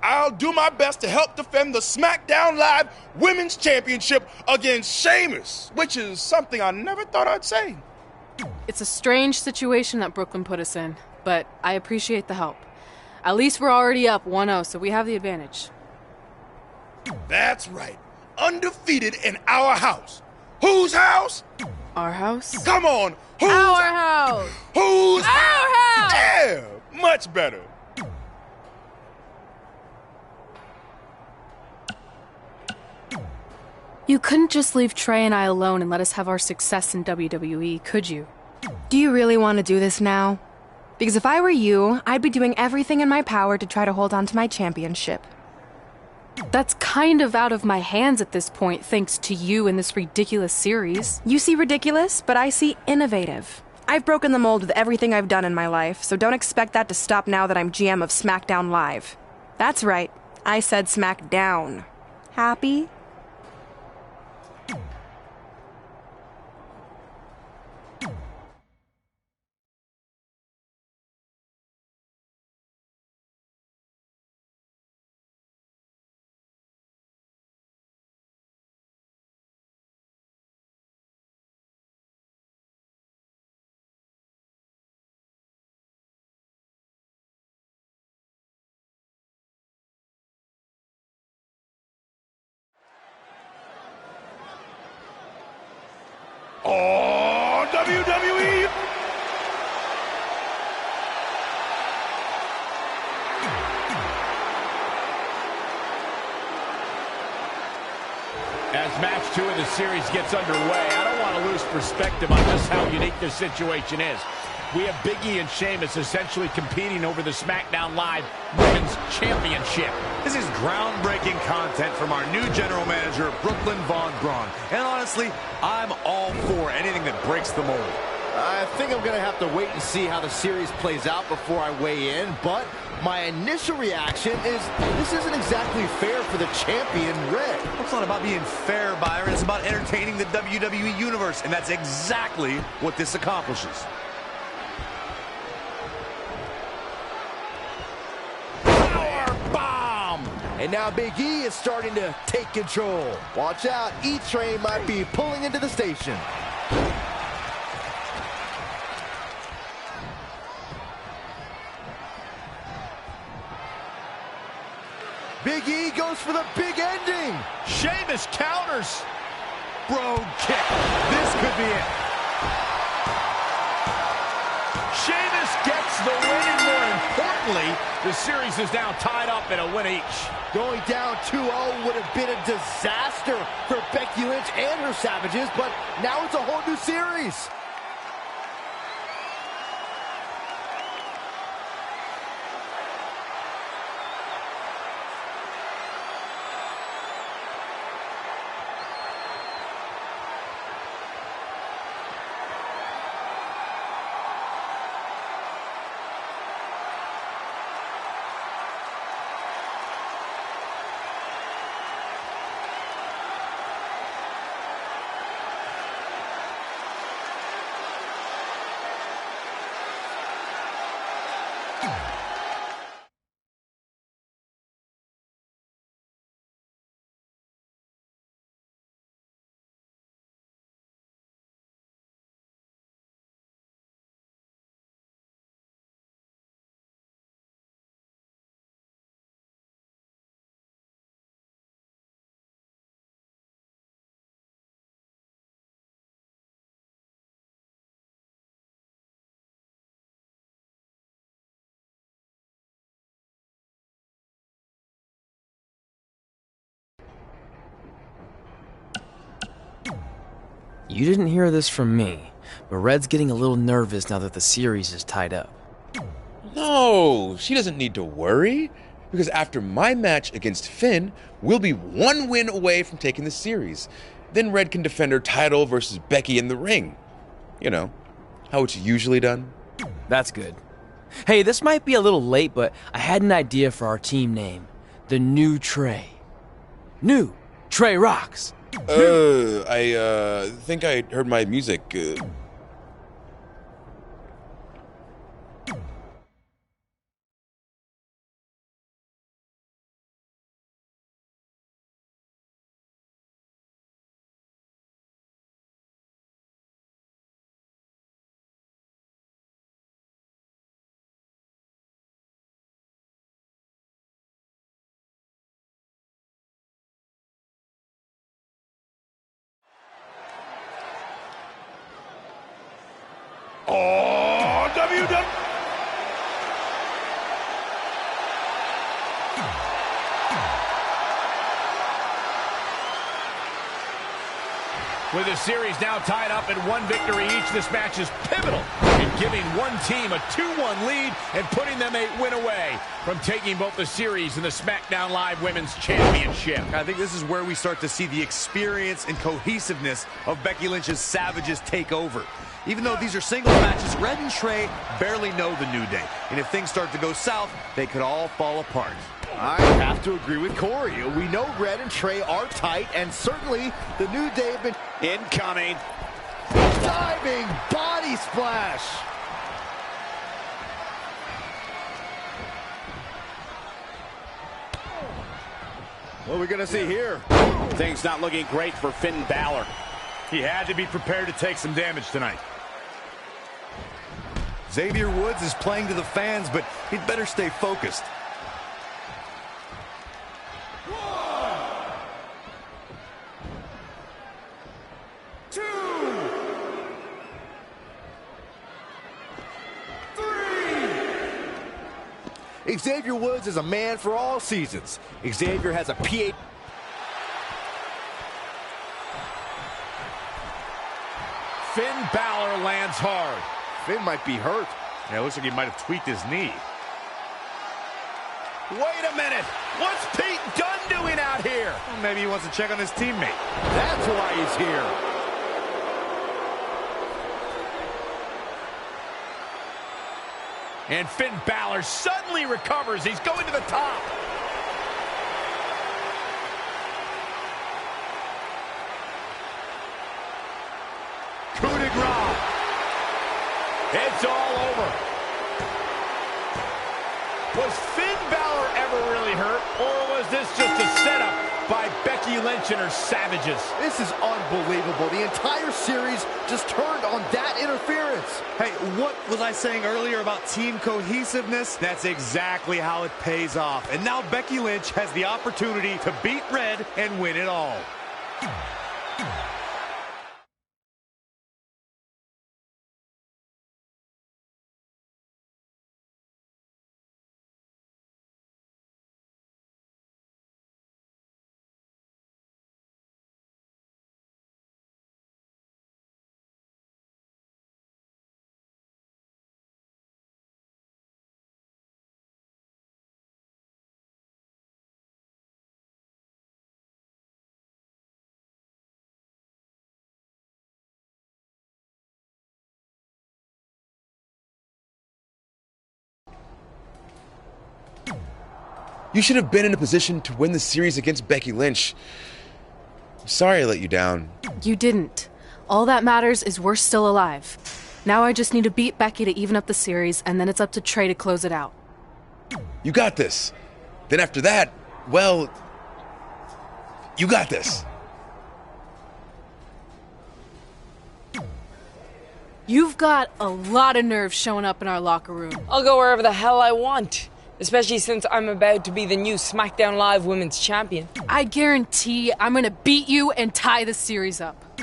I'll do my best to help defend the SmackDown Live Women's Championship against Sheamus, which is something I never thought I'd say. It's a strange situation that Brooklyn put us in, but I appreciate the help. At least we're already up 1-0, so we have the advantage. That's right. Undefeated in our house. Whose house? Our house? Come on. Whose Our house! Whose Our house! Yeah, much better. You couldn't just leave Trey and I alone and let us have our success in WWE, could you? Do you really want to do this now? Because if I were you, I'd be doing everything in my power to try to hold on to my championship. That's kind of out of my hands at this point, thanks to you and this ridiculous series. You see ridiculous, but I see innovative. I've broken the mold with everything I've done in my life, so don't expect that to stop now that I'm GM of SmackDown Live. That's right, I said SmackDown. Happy? Oh, WWE! As match 2 of the series gets underway, I don't want to lose perspective on just how unique this situation is. We have Big E and Sheamus essentially competing over the SmackDown Live Women's Championship. This is groundbreaking content from our new general manager, Brooklyn Von Braun. And honestly, I'm all for anything that breaks the mold. I think I'm going to have to wait and see how the series plays out before I weigh in, but my initial reaction is this isn't exactly fair for the champion, Red. It's not about being fair, Byron. It's about entertaining the WWE Universe, and that's exactly what this accomplishes. And now Big E is starting to take control. Watch out, E-Train might be pulling into the station. Big E goes for the big ending. Sheamus counters. Brogue kick. This could be it. Sheamus gets the win, and more importantly, the series is now tied up in a win each. Going down 2-0 would have been a disaster for Becky Lynch and her Savages, but now it's a whole new series. You didn't hear this from me, but Red's getting a little nervous now that the series is tied up. No, she doesn't need to worry, because after my match against Finn, we'll be 1 win away from taking the series. Then Red can defend her title versus Becky in the ring. You know, how it's usually done. That's good. Hey, this might be a little late, but I had an idea for our team name. The New Trey. New Trey Rocks. I think I heard my music. With the series now tied up at 1 victory each, this match is pivotal in giving one team a 2-1 lead and putting them a win away from taking both the series and the SmackDown Live Women's Championship. I think this is where we start to see the experience and cohesiveness of Becky Lynch's Savages take over. Even though these are singles matches, Red and Trey barely know the New Day. And if things start to go south, they could all fall apart. I have to agree with Corey. We know Red and Trey are tight, and certainly the New Day have been Incoming. diving body splash. What are we going to see here? Things not looking great for Finn Balor. He had to be prepared to take some damage tonight. Xavier Woods is playing to the fans, but he'd better stay focused. Xavier Woods is a man for all seasons. Xavier has a pt. Finn Balor lands hard. Finn might be hurt. Yeah, it looks like he might have tweaked his knee. Wait a minute. What's Pete Dunne doing out here? Well, maybe he wants to check on his teammate. That's why he's here. And Finn Balor suddenly recovers. He's going to the top. Coup de grace. It's all over. Was Finn Balor ever really hurt, or was this just a setup by Becky Lynch and her Savages? This is unbelievable. The entire series just turned on that interference. Hey, what was I saying earlier about team cohesiveness? That's exactly how it pays off. And now Becky Lynch has the opportunity to beat Red and win it all. You should have been in a position to win the series against Becky Lynch. I'm sorry I let you down. You didn't. All that matters is we're still alive. Now I just need to beat Becky to even up the series, and then it's up to Trey to close it out. You got this. Then after that, well, you got this. You've got a lot of nerve showing up in our locker room. I'll go wherever the hell I want. Especially since I'm about to be the new SmackDown Live Women's Champion. I guarantee I'm gonna beat you and tie the series up.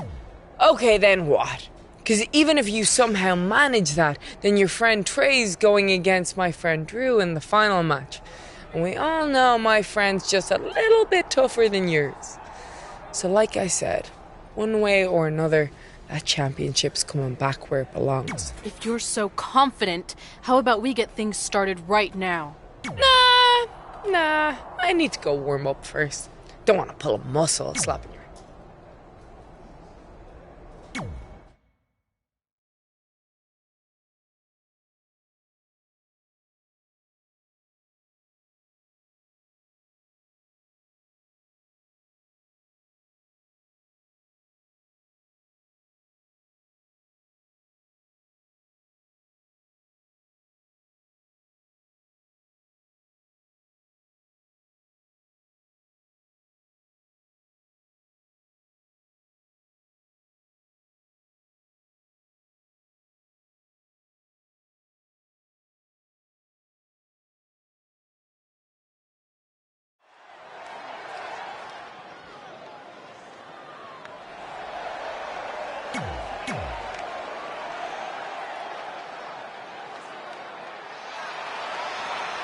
Okay, then what? Because even if you somehow manage that, then your friend Trey's going against my friend Drew in the final match. And we all know my friend's just a little bit tougher than yours. So like I said, one way or another, that championship's coming back where it belongs. If you're so confident, how about we get things started right now? Nah, I need to go warm up first. Don't want to pull a muscle slapping your...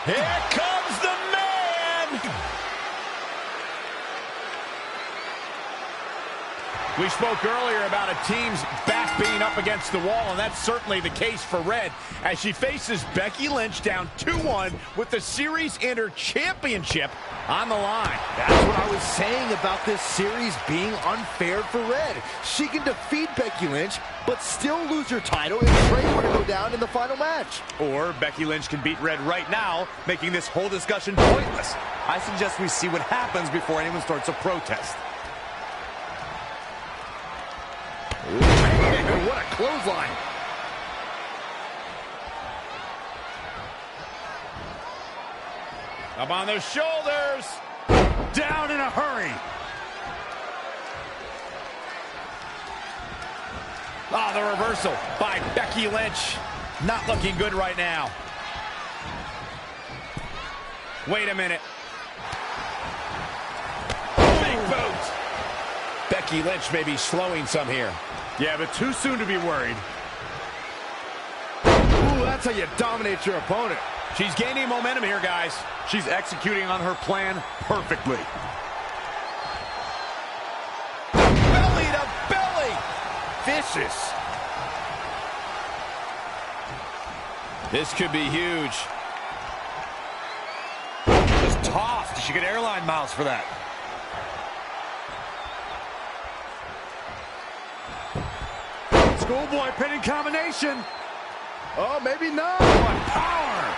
Here comes the man! We spoke earlier about a team's back being up against the wall, and that's certainly the case for Red as she faces Becky Lynch down 2-1 with the series and her championship on the line. That's what I was saying about this series being unfair for Red. She can defeat Becky Lynch, but still lose her title if Trey were to go down in the final match. Or Becky Lynch can beat Red right now, making this whole discussion pointless. I suggest we see what happens before anyone starts a protest. Ooh, man, what a clothesline. Up on those shoulders. Down in a hurry. Ah, the reversal by Becky Lynch. Not looking good right now. Wait a minute. Big boot. Becky Lynch may be slowing some here. Yeah, but too soon to be worried. Ooh, that's how you dominate your opponent. She's gaining momentum here, guys. She's executing on her plan perfectly. Belly to belly. Vicious. This could be huge. Just tossed. She get airline miles for that. Schoolboy pinning combination. Oh, maybe not. What power!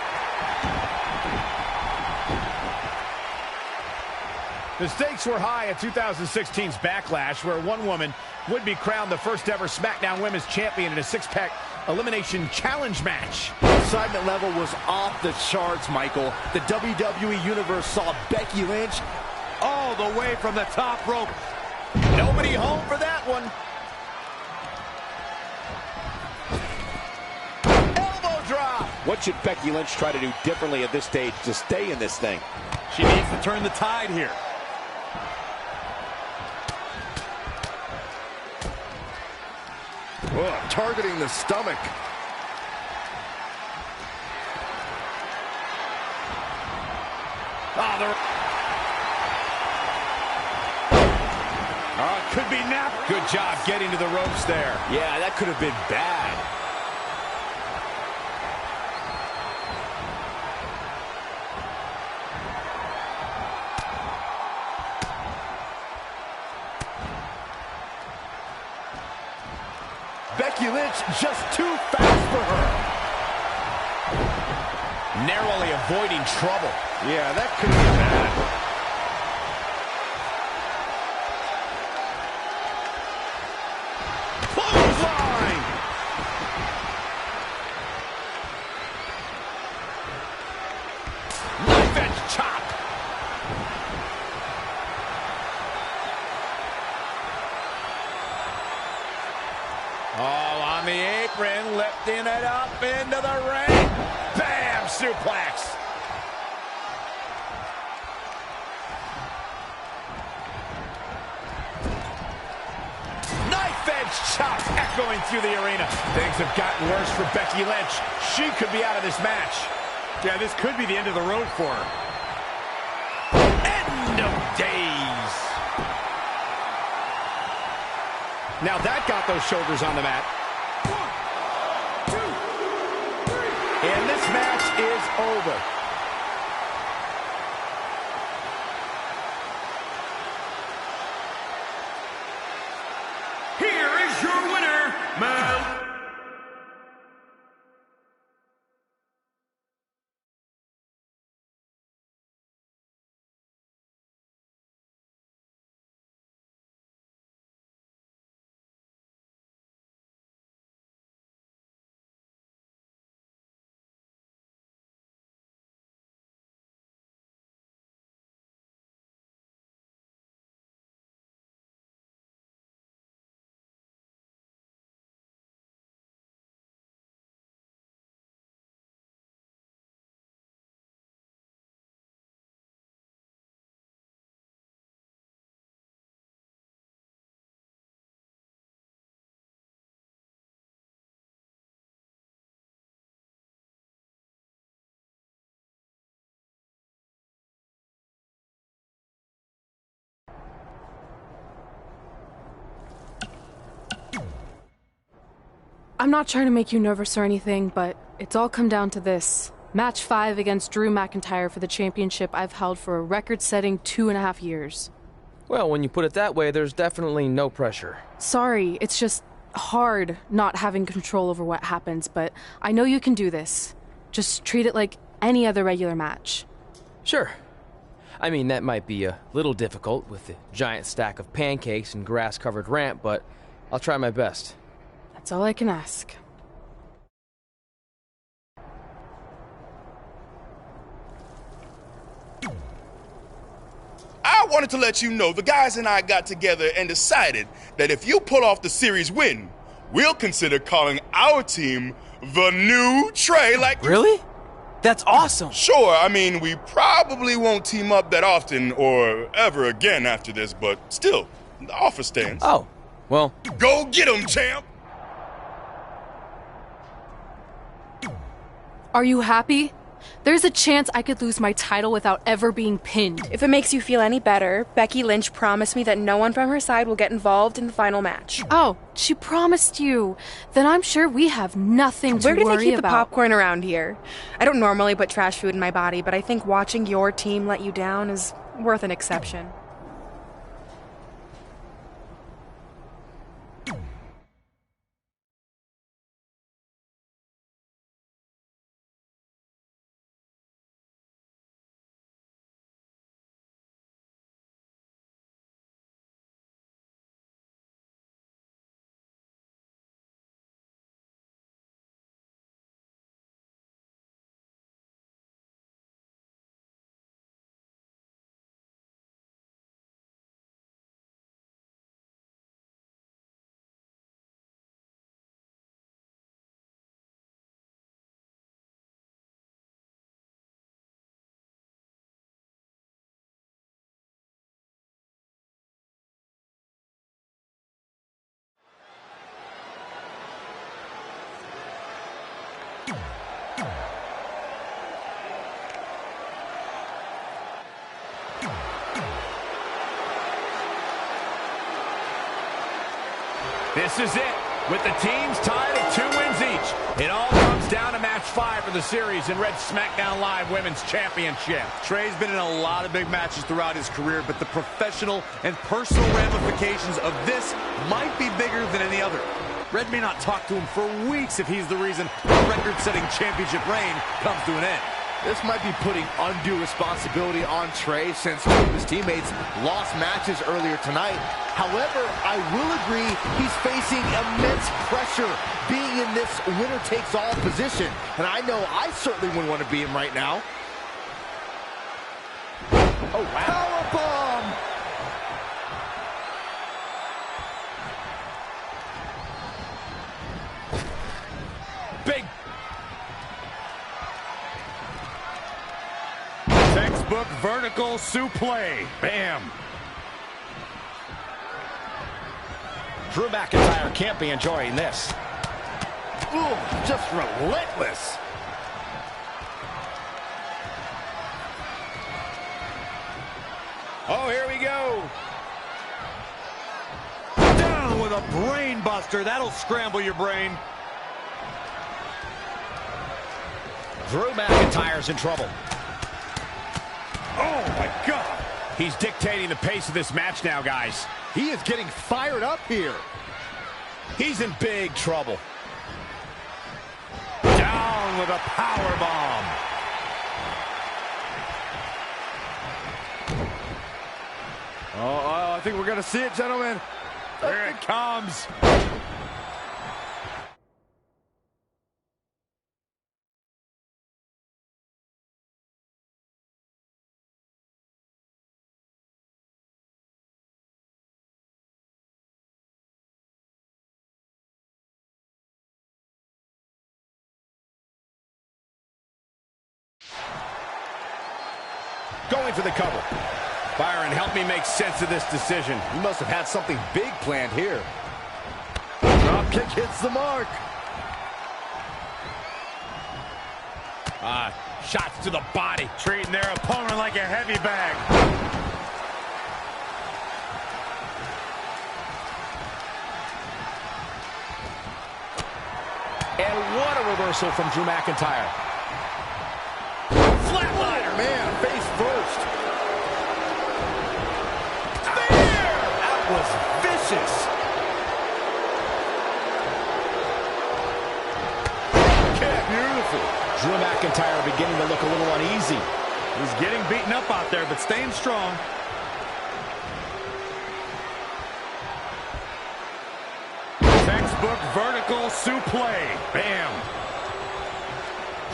The stakes were high at 2016's Backlash, where one woman would be crowned the first ever SmackDown Women's Champion in a six-pack elimination challenge match. The excitement level was off the charts, Michael. The WWE Universe saw Becky Lynch All the way from the top rope. Nobody home for that one. Elbow drop. What should Becky Lynch try to do differently at this stage to stay in this thing? She needs to turn the tide here. oh, targeting the stomach. Could be napped. Good job getting to the ropes there. Yeah, that could have been bad. Becky Lynch just too fast for her. Narrowly avoiding trouble. Yeah, that could be bad. Clothesline. Knife edge chop. All on the apron, lifting it up into the ring. Bam! Suplex. Knife edge chop echoing through the arena. Things have gotten worse for Becky Lynch. She could be out of this match. Yeah, this could be the end of the road for her. End of days. Now that got those shoulders on the mat. 1, 2, 3. And this match is over. I'm not trying to make you nervous or anything, but it's all come down to this. Match 5 against Drew McIntyre for the championship I've held for a record-setting 2.5 years. Well, when you put it that way, there's definitely no pressure. Sorry, it's just hard not having control over what happens, but I know you can do this. Just treat it like any other regular match. Sure. I mean, that might be a little difficult with the giant stack of pancakes and grass-covered ramp, but I'll try my best. That's all I can ask. I wanted to let you know the guys and I got together and decided that if you pull off the series win, we'll consider calling our team the New Trey. Like, really? That's awesome. Sure, I mean, we probably won't team up that often or ever again after this, but still, the offer stands. Oh, well. Go get 'em, champ! Are you happy? There's a chance I could lose my title without ever being pinned. If it makes you feel any better, Becky Lynch promised me that no one from her side will get involved in the final match. Oh, she promised you. Then I'm sure we have nothing to worry about. Where do they keep the popcorn around here? I don't normally put trash food in my body, but I think watching your team let you down is worth an exception. This is it, with the teams tied at 2 wins each. It all comes down to match 5 for the series in Red's SmackDown Live Women's Championship. Trey's been in a lot of big matches throughout his career, but the professional and personal ramifications of this might be bigger than any other. Red may not talk to him for weeks if he's the reason the record-setting championship reign comes to an end. This might be putting undue responsibility on Trey since 2 of his teammates lost matches earlier tonight. However, I will agree he's facing immense pressure being in this winner-takes-all position. And I know I certainly wouldn't want to be him right now. Oh, wow. Powerbomb! Big textbook vertical suplex. Bam. Drew McIntyre can't be enjoying this. Ooh, just relentless. Oh, here we go. Down with a brain buster. That'll scramble your brain. Drew McIntyre's in trouble. Oh, my God. He's dictating the pace of this match now, guys. He is getting fired up here. He's in big trouble. Down with a power bomb. Oh, I think we're going to see it, gentlemen. Here it comes. Going for the cover. Byron, help me make sense of this decision. He must have had something big planned here. Drop kick hits the mark. Shots to the body. Treating their opponent like a heavy bag. And what a reversal from Drew McIntyre. Flatliner. Oh, man, face first. Spear! That was vicious. Beautiful. Drew McIntyre beginning to look a little uneasy. He's getting beaten up out there, but staying strong. Textbook vertical suplex. Bam.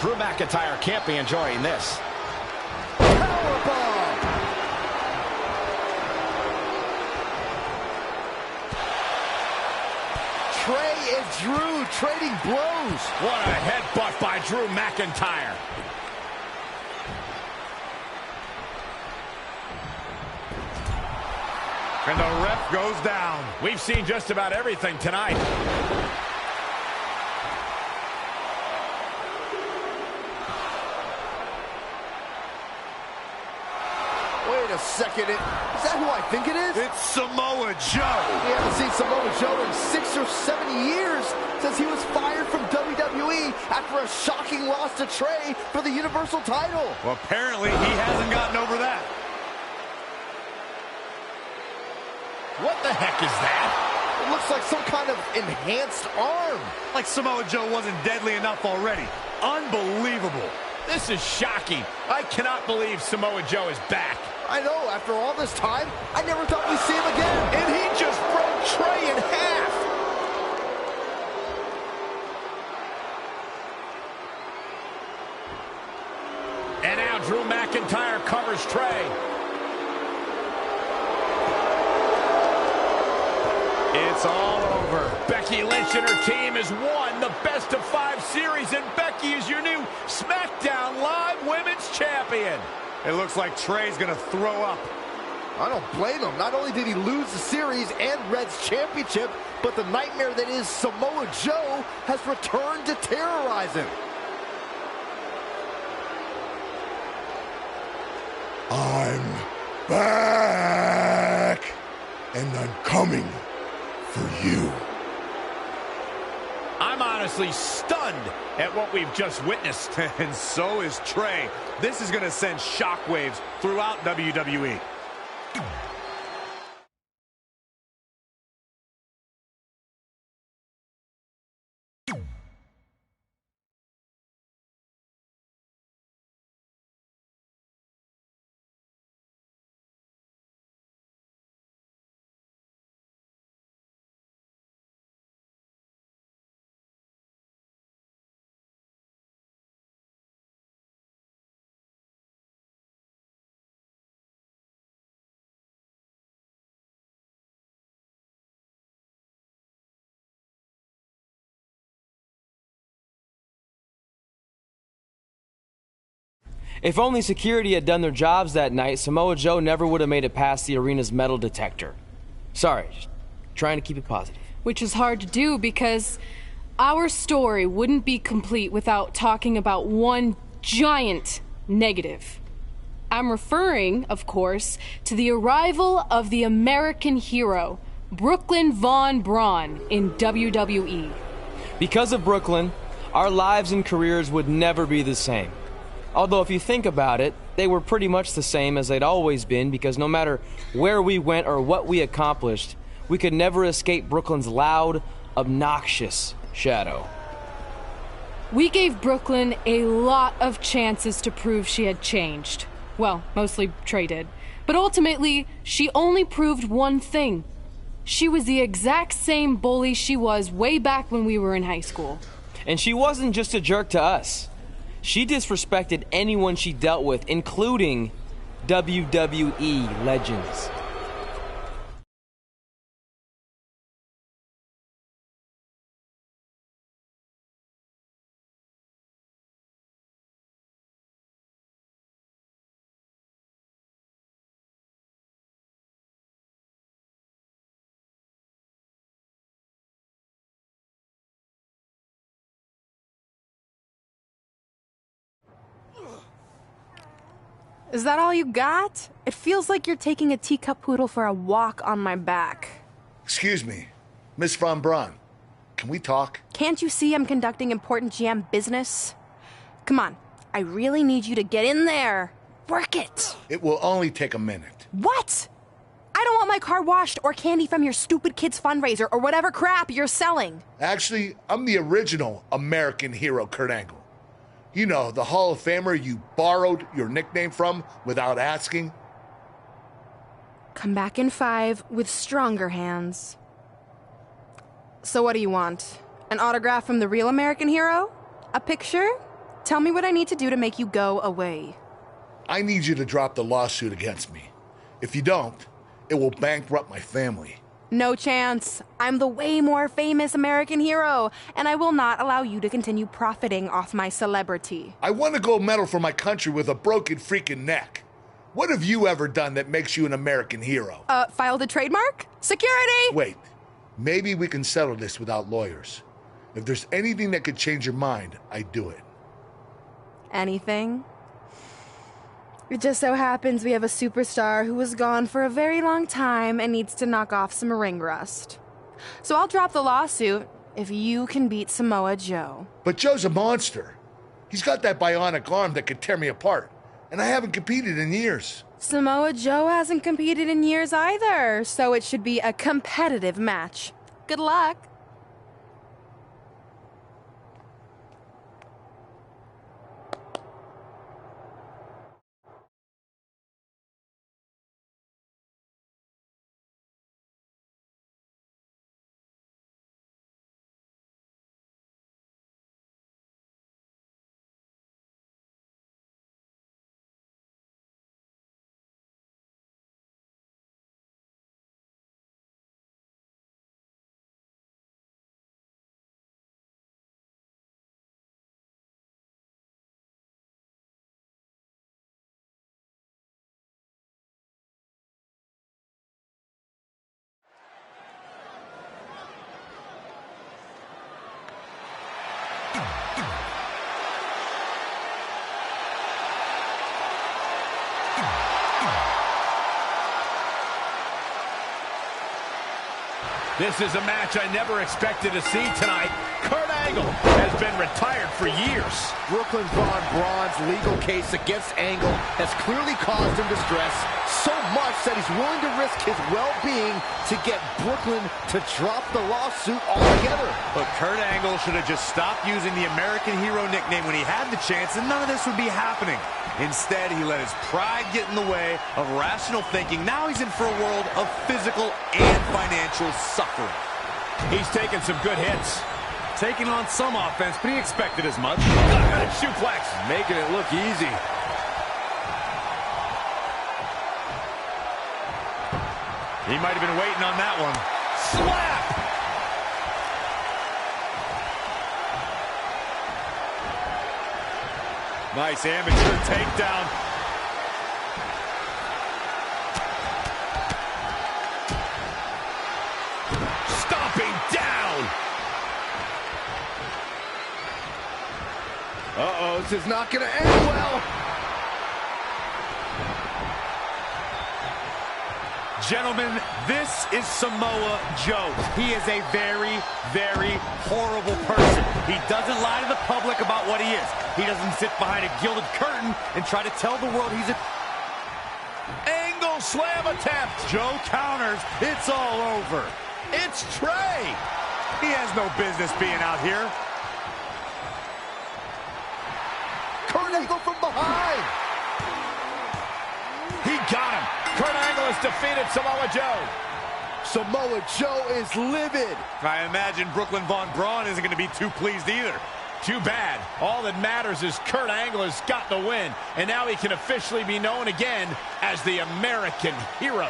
Drew McIntyre can't be enjoying this. Powerbomb. Trey and Drew trading blows. What a headbutt by Drew McIntyre. And the ref goes down. We've seen just about everything tonight. Wait a second. Is that who I think it is? It's Samoa Joe. We haven't seen Samoa Joe in 6 or 7 years since he was fired from WWE after a shocking loss to Trey for the Universal title. Well, apparently he hasn't gotten over that. What the heck is that? It looks like some kind of enhanced arm. Like Samoa Joe wasn't deadly enough already. Unbelievable. This is shocking. I cannot believe Samoa Joe is back. I know, after all this time, I never thought we'd see him again. And he just broke Trey in half. And now Drew McIntyre covers Trey. It's all over. Becky Lynch and her team has won the Best of 5 series, and Becky is your new SmackDown Live Women's Champion. It looks like Trey's gonna throw up. I don't blame him. Not only did he lose the series and Red's championship, but the nightmare that is Samoa Joe has returned to terrorize him. I'm back, and I'm coming for you. I'm honestly stunned at what we've just witnessed. And so is Trey. This is going to send shockwaves throughout WWE. If only security had done their jobs that night, Samoa Joe never would have made it past the arena's metal detector. Sorry, just trying to keep it positive. Which is hard to do because our story wouldn't be complete without talking about one giant negative. I'm referring, of course, to the arrival of the American hero, Brooklyn Von Braun, in WWE. Because of Brooklyn, our lives and careers would never be the same. Although if you think about it, they were pretty much the same as they'd always been, because no matter where we went or what we accomplished, we could never escape Brooklyn's loud, obnoxious shadow. We gave Brooklyn a lot of chances to prove she had changed. Well, mostly Trey did. But ultimately, she only proved one thing. She was the exact same bully she was way back when we were in high school. And she wasn't just a jerk to us. She disrespected anyone she dealt with, including WWE legends. Is that all you got? It feels like you're taking a teacup poodle for a walk on my back. Excuse me, Miss Von Braun. can we talk? Can't you see I'm conducting important GM business? Come on, I really need you to get in there. Work it. It will only take a minute. What? I don't want my car washed or candy from your stupid kids fundraiser or whatever crap you're selling. Actually, I'm the original American hero, Kurt Angle. You know, the Hall of Famer you borrowed your nickname from without asking. Come back in 5 with stronger hands. So what do you want? An autograph from the real American hero? A picture? Tell me what I need to do to make you go away. I need you to drop the lawsuit against me. If you don't, it will bankrupt my family. No chance. I'm the way more famous American hero, and I will not allow you to continue profiting off my celebrity. I won a gold medal for my country with a broken freaking neck. What have you ever done that makes you an American hero? Filed a trademark? Security! Wait, maybe we can settle this without lawyers. If there's anything that could change your mind, I'd do it. Anything? It just so happens we have a superstar who was gone for a very long time and needs to knock off some ring rust. So I'll drop the lawsuit if you can beat Samoa Joe. But Joe's a monster. He's got that bionic arm that could tear me apart, and I haven't competed in years. Samoa Joe hasn't competed in years either, so it should be a competitive match. Good luck. This is a match I never expected to see tonight. Kurt Angle has been retired for years. Brooklyn Von Braun's legal case against Angle has clearly caused him distress, so much that he's willing to risk his well-being to get Brooklyn to drop the lawsuit altogether. But Kurt Angle should have just stopped using the American hero nickname when he had the chance, and none of this would be happening. Instead, he let his pride get in the way of rational thinking. Now he's in for a world of physical and financial suffering. He's taking some good hits. Taking on some offense, but he expected as much. Suplex. Making it look easy. He might have been waiting on that one. Slap! Nice amateur takedown. Stomping down! Uh-oh, this is not going to end well. Gentlemen, this is Samoa Joe. He is a very, very horrible person. He doesn't lie to the public about what he is. He doesn't sit behind a gilded curtain and try to tell the world he's a... Angle slam attempt. Joe counters. It's all over. It's Trey. He has no business being out here. Kurt Angle from behind. He got him. Kurt Angle has defeated Samoa Joe. Samoa Joe is livid. I imagine Brooklyn Von Braun isn't going to be too pleased either. Too bad. All that matters is Kurt Angle has got the win, and now he can officially be known again as the American hero.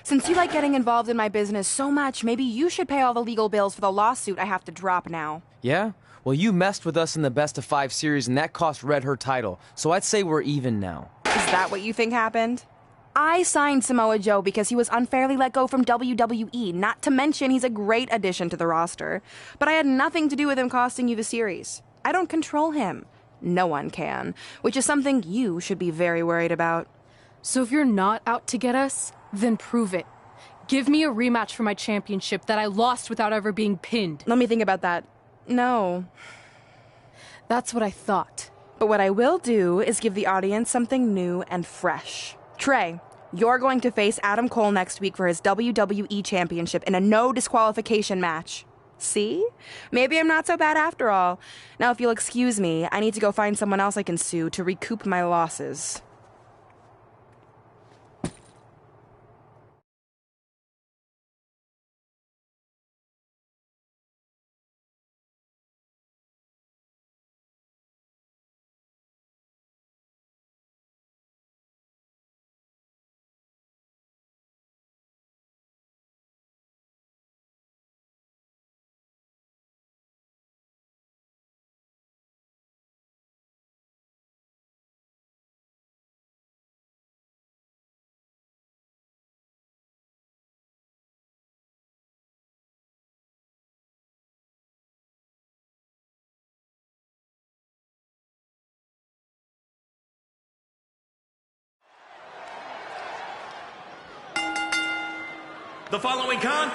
Since you like getting involved in my business so much, maybe you should pay all the legal bills for the lawsuit I have to drop now. Yeah? Well, you messed with us in the Best of 5 series, and that cost Red her title, so I'd say we're even now. Is that what you think happened? I signed Samoa Joe because he was unfairly let go from WWE, not to mention he's a great addition to the roster. But I had nothing to do with him costing you the series. I don't control him. No one can, which is something you should be very worried about. So if you're not out to get us, then prove it. Give me a rematch for my championship that I lost without ever being pinned. Let me think about that. No. That's what I thought. But what I will do is give the audience something new and fresh. Trey, you're going to face Adam Cole next week for his WWE Championship in a no disqualification match. See? Maybe I'm not so bad after all. Now, if you'll excuse me, I need to go find someone else I can sue to recoup my losses. The following con...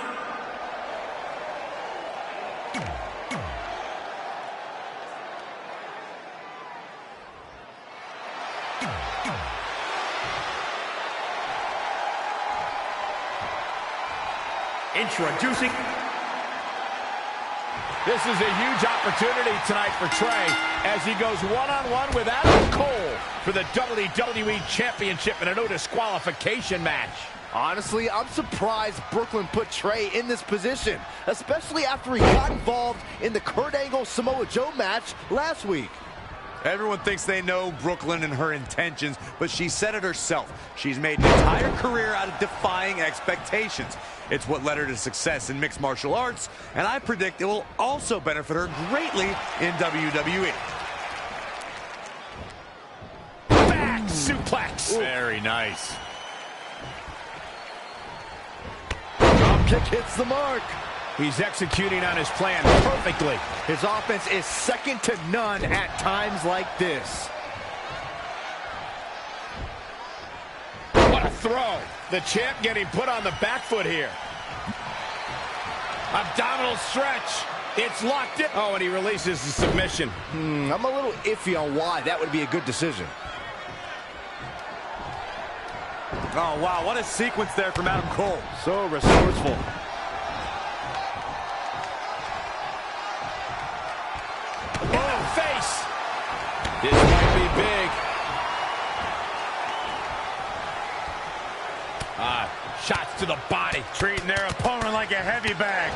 Introducing... This is a huge opportunity tonight for Trey as he goes one-on-one with Adam Cole for the WWE Championship in a no disqualification match. Honestly, I'm surprised Brooklyn put Trey in this position, especially after he got involved in the Kurt Angle-Samoa Joe match last week. Everyone thinks they know Brooklyn and her intentions, but she said it herself. She's made an entire career out of defying expectations. It's what led her to success in mixed martial arts, and I predict it will also benefit her greatly in WWE. Back suplex. Very nice. Kick hits the mark. He's executing on his plan perfectly. His offense is second to none at times like this. What a throw. The champ getting put on the back foot here. Abdominal stretch. It's locked in. Oh, and he releases the submission. I'm a little iffy on why that would be a good decision. Oh, wow, what a sequence there from Adam Cole. So resourceful. In the face. This might be big. Shots to the body. Treating their opponent like a heavy bag.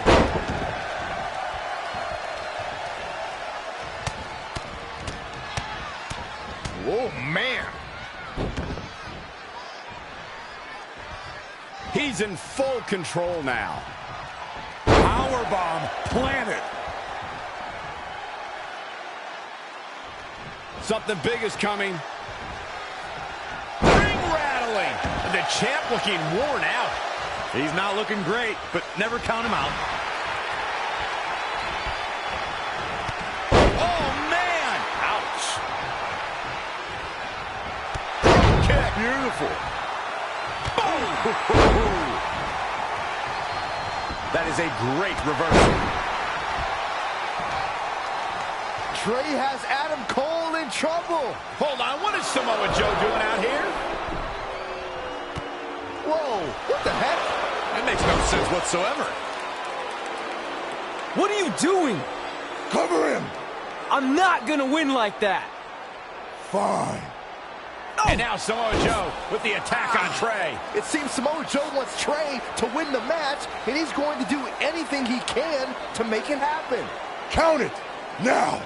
Oh, man. He's in full control now. Powerbomb planted. Something big is coming. Ring rattling. The champ looking worn out. He's not looking great, but never count him out. Oh, man. Ouch. Kick. Beautiful. That is a great reversal. Trey has Adam Cole in trouble. Hold on, what is Samoa Joe doing out here? Whoa, what the heck? That makes no sense whatsoever. What are you doing? Cover him! I'm not gonna win like that. Fine. And now Samoa Joe with the attack on Trey. It seems Samoa Joe wants Trey to win the match, and he's going to do anything he can to make it happen. Count it! Now!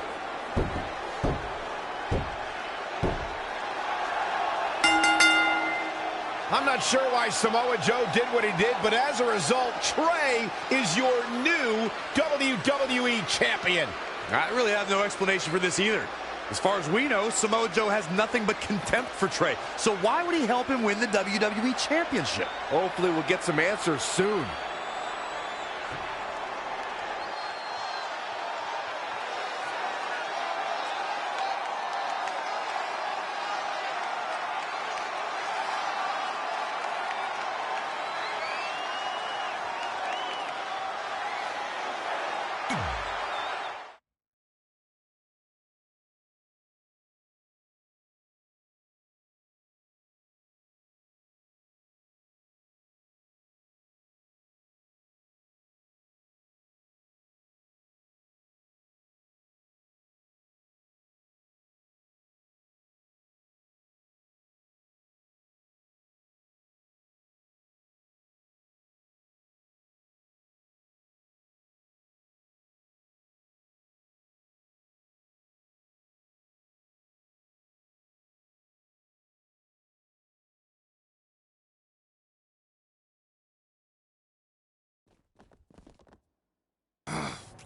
I'm not sure why Samoa Joe did what he did, but as a result, Trey is your new WWE Champion. I really have no explanation for this either. As far as we know, Samoa Joe has nothing but contempt for Trey. So why would he help him win the WWE Championship? Hopefully we'll get some answers soon.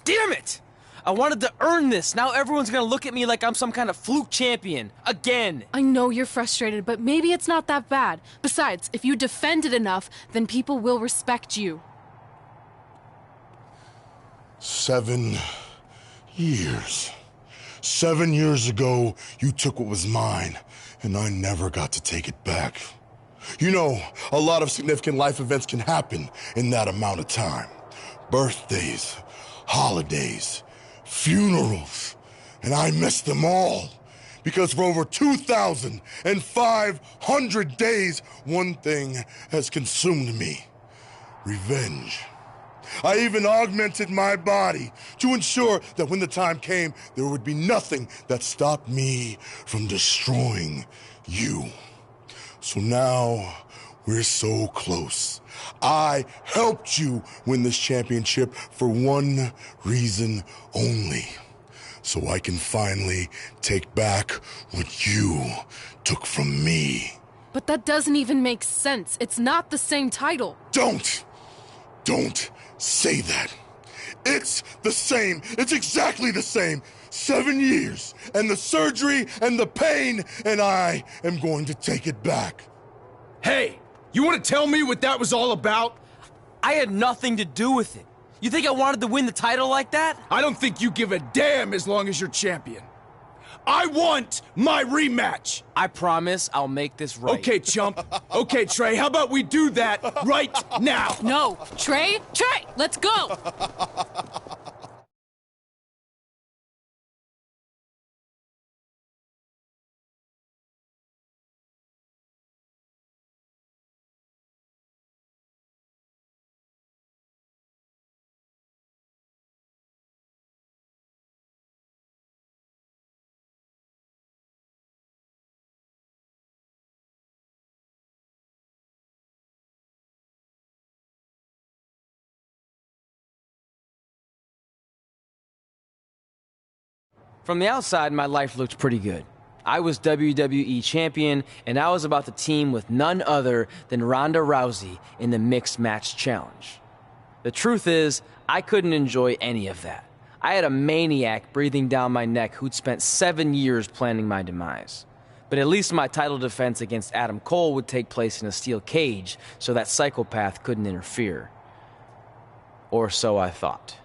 Damn it! I wanted to earn this. Now everyone's gonna look at me like I'm some kind of fluke champion. Again! I know you're frustrated, but maybe it's not that bad. Besides, if you defend it enough, then people will respect you. 7 years. 7 years ago, you took what was mine, and I never got to take it back. You know, a lot of significant life events can happen in that amount of time. Birthdays, holidays, funerals, and I missed them all. Because for over 2,500 days, one thing has consumed me: revenge. I even augmented my body to ensure that when the time came, there would be nothing that stopped me from destroying you. So now, we're so close. I helped you win this championship for one reason only. So I can finally take back what you took from me. But that doesn't even make sense. It's not the same title. Don't say that. It's the same. It's exactly the same. 7 years, and the surgery, and the pain, and I am going to take it back. Hey, you want to tell me what that was all about? I had nothing to do with it. You think I wanted to win the title like that? I don't think you give a damn as long as you're champion. I want my rematch! I promise I'll make this right. Okay, chump. Okay, Trey, how about we do that right now? No, Trey, let's go! From the outside, my life looked pretty good. I was WWE Champion, and I was about to team with none other than Ronda Rousey in the Mixed Match Challenge. The truth is, I couldn't enjoy any of that. I had a maniac breathing down my neck who'd spent 7 years planning my demise. But at least my title defense against Adam Cole would take place in a steel cage, so that psychopath couldn't interfere. Or so I thought.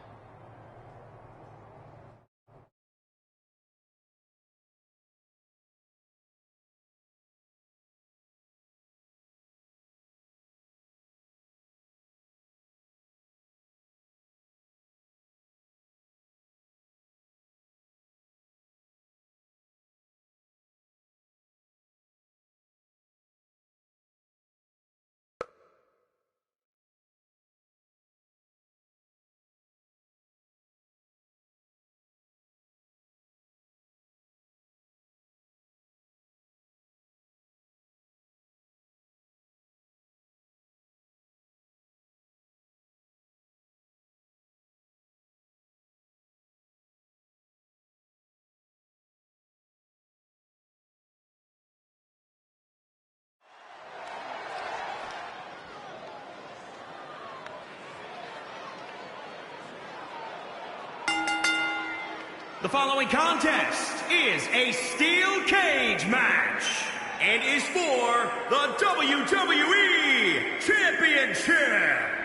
The following contest is a steel cage match and is for the WWE Championship.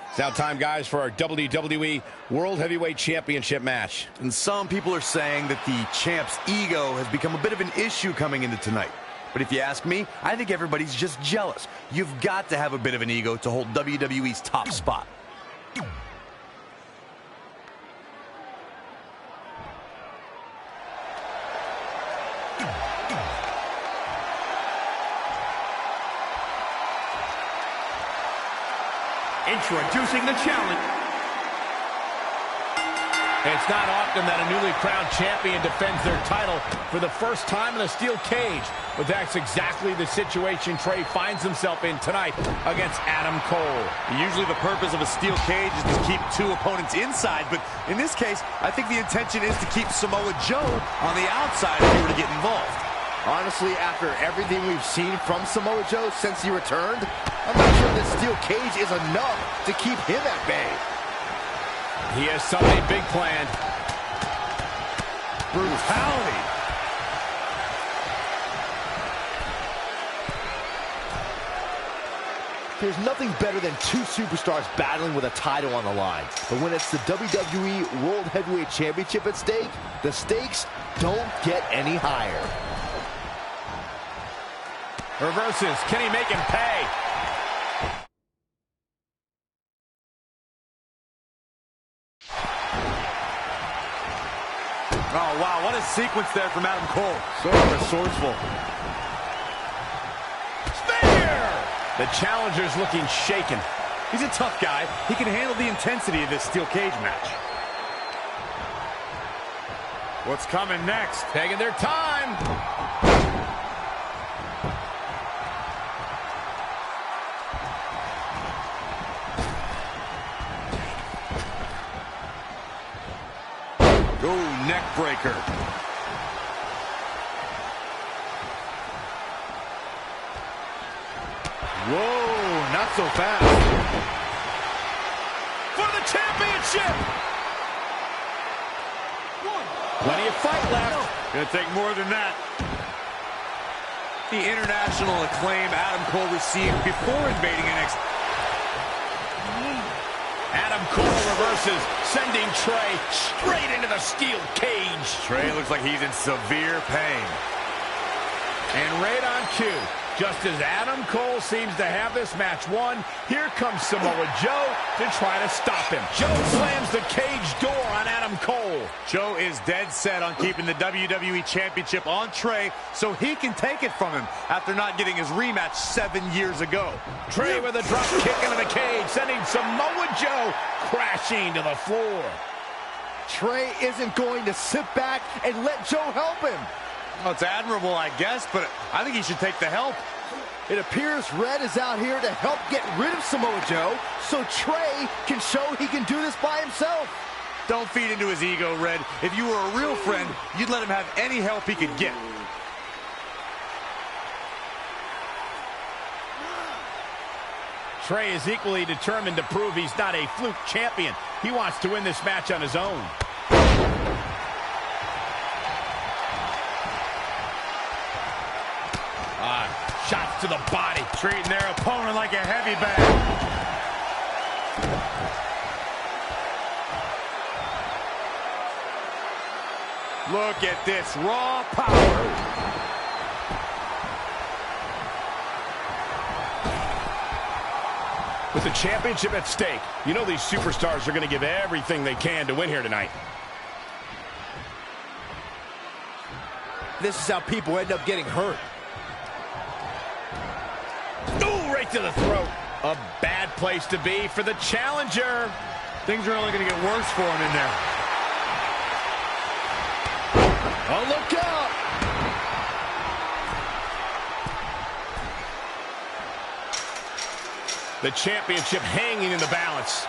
It's now time, guys, for our WWE World Heavyweight Championship match. And some people are saying that the champ's ego has become a bit of an issue coming into tonight. But if you ask me, I think everybody's just jealous. You've got to have a bit of an ego to hold WWE's top spot. Introducing the challenge. It's not often that a newly crowned champion defends their title for the first time in a steel cage, but that's exactly the situation Trey finds himself in tonight against Adam Cole. Usually the purpose of a steel cage is to keep two opponents inside, but in this case, I think the intention is to keep Samoa Joe on the outside if he were to get involved. Honestly, after everything we've seen from Samoa Joe since he returned, I'm not sure this steel cage is enough to keep him at bay. He has something big planned. Brutality. There's nothing better than two superstars battling with a title on the line. But when it's the WWE World Heavyweight Championship at stake, the stakes don't get any higher. Reverses. Can he make him pay? Oh, wow, what a sequence there from Adam Cole. So resourceful. Spear! The challenger's looking shaken. He's a tough guy. He can handle the intensity of this steel cage match. What's coming next? Taking their time. Oh, neck breaker. Whoa, not so fast. For the championship. Plenty of fight left. Gonna take more than that. The international acclaim Adam Cole received before invading NXT. Adam Cole reverses, sending Trey straight into the steel cage. Trey looks like he's in severe pain. And right on cue, just as Adam Cole seems to have this match won, here comes Samoa Joe to try to stop him. Joe slams the cage door on Adam Cole. Joe is dead set on keeping the WWE Championship on Trey so he can take it from him after not getting his rematch 7 years ago. Trey with a drop kick into the cage, sending Samoa Joe crashing to the floor. Trey isn't going to sit back and let Joe help him. Well, it's admirable, I guess, but I think he should take the help. It appears Red is out here to help get rid of Samoa Joe so Trey can show he can do this by himself. Don't feed into his ego, Red. If you were a real friend, you'd let him have any help he could get. Trey is equally determined to prove he's not a fluke champion. He wants to win this match on his own. Shots to the body. Treating their opponent like a heavy bag. Look at this raw power. With the championship at stake, you know these superstars are going to give everything they can to win here tonight. This is how people end up getting hurt. Ooh, right to the throat. A bad place to be for the challenger. Things are only going to get worse for him in there. Oh, look out! The championship hanging in the balance.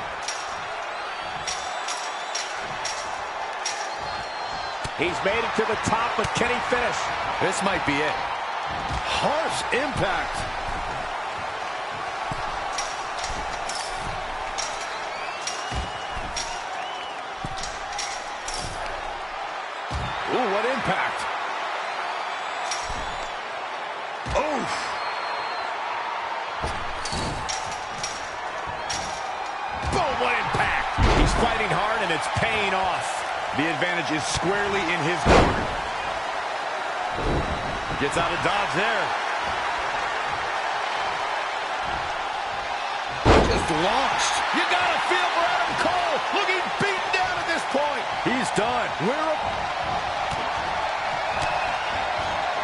He's made it to the top, but can he finish? This might be it. Harsh impact. Ooh, what impact. Oof. Boom, what impact. He's fighting hard, and it's paying off. The advantage is squarely in his corner. Gets out of dodge there. Just launched. You got to feel for Adam Cole. Looking beaten down at this point. He's done.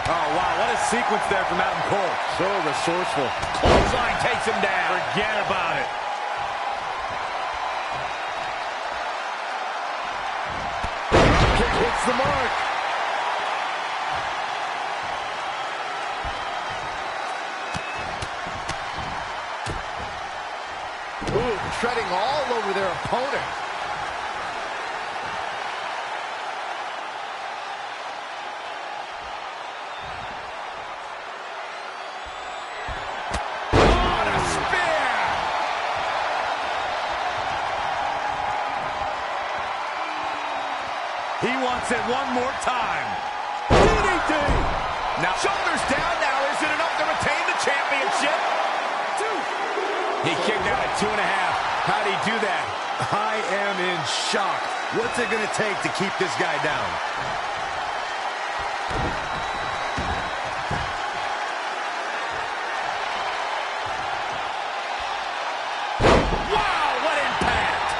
Oh, wow, what a sequence there from Adam Cole. So resourceful. Clothesline takes him down. Forget about it. Kick hits the mark. Ooh, treading all over their opponent. He wants it one more time. DDT. Now, shoulders down now. Is it enough to retain the championship? He kicked out at 2.5. How'd he do that? I am in shock. What's it going to take to keep this guy down? Wow, what impact!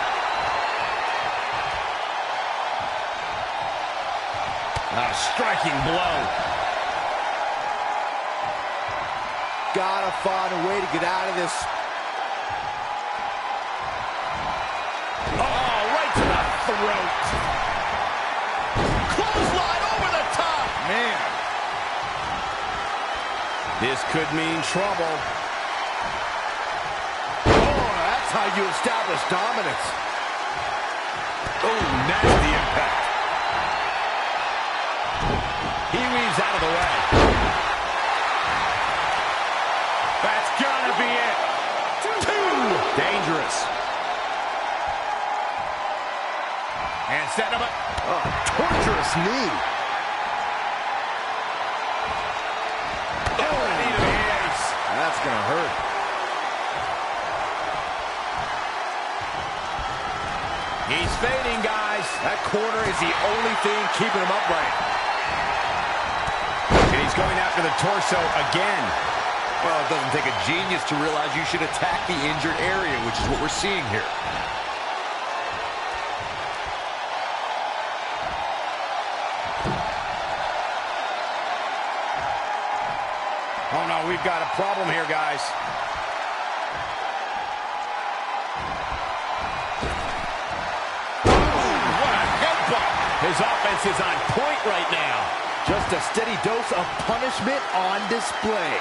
A striking blow. Gotta find a way to get out of this. Oh, right to the throat. Clothesline over the top. Man. This could mean trouble. Oh, that's how you establish dominance. Oh, nasty impact. He weaves out of the way. That's gotta be it. Two. Dangerous. And setting him up. Oh, torturous knee. Oh, knee to the ace. That's gonna hurt. He's fading, guys. That corner is the only thing keeping him upright. And he's going after the torso again. Well, it doesn't take a genius to realize you should attack the injured area, which is what we're seeing here. Oh, no, we've got a problem here, guys. Oh, what a headbutt. His offense is on point right now. Just a steady dose of punishment on display.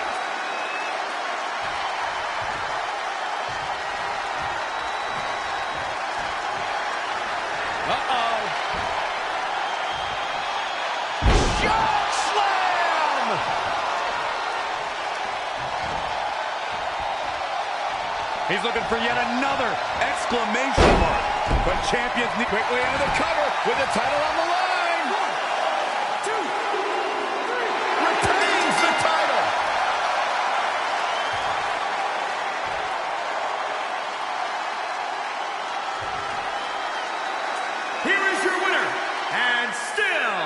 Uh-oh. Shot slam! He's looking for yet another exclamation mark. But champions need Quickly into the cover with the title on the line. 1, 2, 3. Retains the title. Here is your winner, and still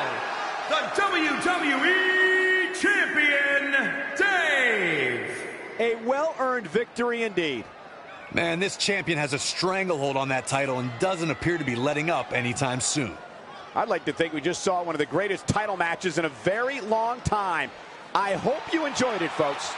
the WWE Champion, Dave. A well-earned victory indeed. Man, this champion has a stranglehold on that title and doesn't appear to be letting up anytime soon. I'd like to think we just saw one of the greatest title matches in a very long time. I hope you enjoyed it, folks.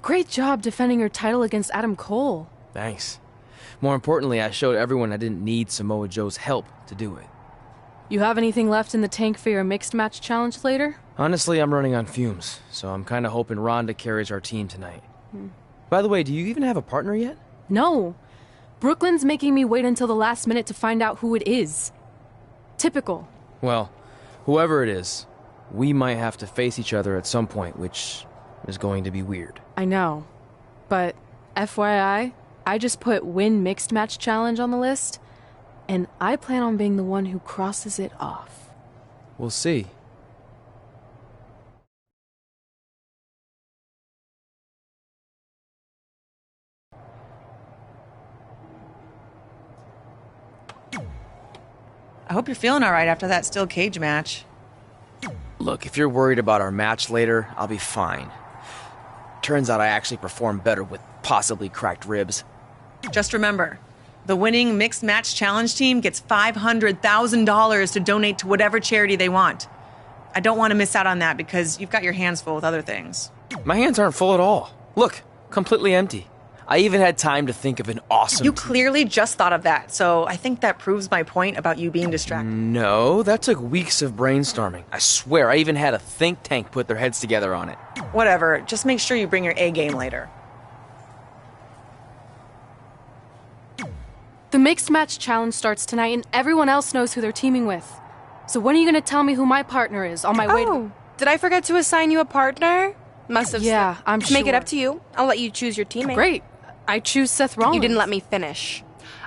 Great job defending your title against Adam Cole. Thanks. More importantly, I showed everyone I didn't need Samoa Joe's help to do it. You have anything left in the tank for your mixed match challenge later? Honestly, I'm running on fumes, so I'm kind of hoping Ronda carries our team tonight. By the way, do you even have a partner yet? No. Brooklyn's making me wait until the last minute to find out who it is. Typical. Well, whoever it is, we might have to face each other at some point, which is going to be weird. I know. But FYI, I just put win mixed match challenge on the list, and I plan on being the one who crosses it off. We'll see. I hope you're feeling all right after that steel cage match. Look, if you're worried about our match later, I'll be fine. Turns out I actually performed better with possibly cracked ribs. Just remember, the winning mixed match challenge team gets $500,000 to donate to whatever charity they want. I don't want to miss out on that because you've got your hands full with other things. My hands aren't full at all. Look, completely empty. I even had time to think of an awesome You clearly just thought of that, so I think that proves my point about you being distracted. No, that took weeks of brainstorming. I swear, I even had a think tank put their heads together on it. Whatever, just make sure you bring your A game later. The mixed match challenge starts tonight, and everyone else knows who they're teaming with. So when are you going to tell me who my partner is on my way to... Did I forget to assign you a partner? Must have. Yeah, I'm sure. Make it sure. up to you. I'll let you choose your teammate. Great. I choose Seth Rollins. You didn't let me finish.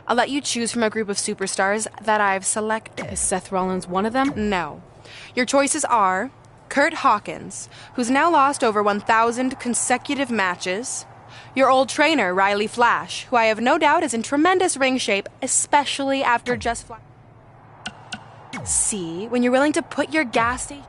I'll let you choose from a group of superstars that I've selected. Is Seth Rollins one of them? No. Your choices are Kurt Hawkins, who's now lost over 1,000 consecutive matches. Your old trainer, Riley Flash, who I have no doubt is in tremendous ring shape, especially after just flying. See, when you're willing to put your gas station...